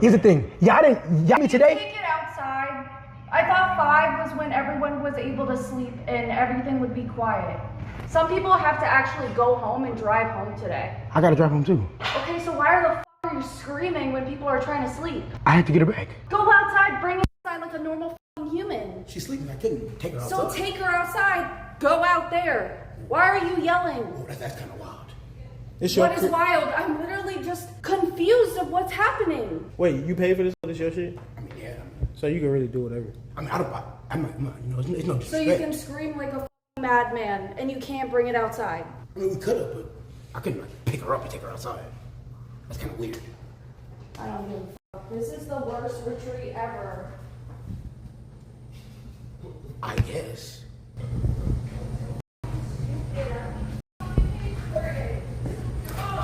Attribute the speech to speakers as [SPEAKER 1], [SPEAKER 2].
[SPEAKER 1] Here's the thing. Y'all me today?
[SPEAKER 2] Take it outside. I thought 5 was when everyone was able to sleep and everything would be quiet. Some people have to actually go home and drive home today.
[SPEAKER 1] I gotta drive home too.
[SPEAKER 2] Okay, so why the f are you screaming when people are trying to sleep?
[SPEAKER 1] I had to get her back.
[SPEAKER 2] Go outside, bring it outside like a normal human.
[SPEAKER 3] She's sleeping. I couldn't take her outside.
[SPEAKER 2] So take her outside. Go out there. Why are you yelling?
[SPEAKER 3] Oh, that's kind of wild.
[SPEAKER 2] What is wild? I'm literally just confused of what's happening.
[SPEAKER 4] Wait, you pay for this? This your shit?
[SPEAKER 3] I mean, yeah.
[SPEAKER 4] So you can really do whatever.
[SPEAKER 3] I mean, I'm not, you know, it's no disrespect.
[SPEAKER 2] So you can scream like a madman and you can't bring it outside.
[SPEAKER 3] I mean, we could have, but I couldn't like pick her up and take her outside. That's kind of weird.
[SPEAKER 2] I don't give a fuck. This is the worst retreat ever.
[SPEAKER 3] I guess.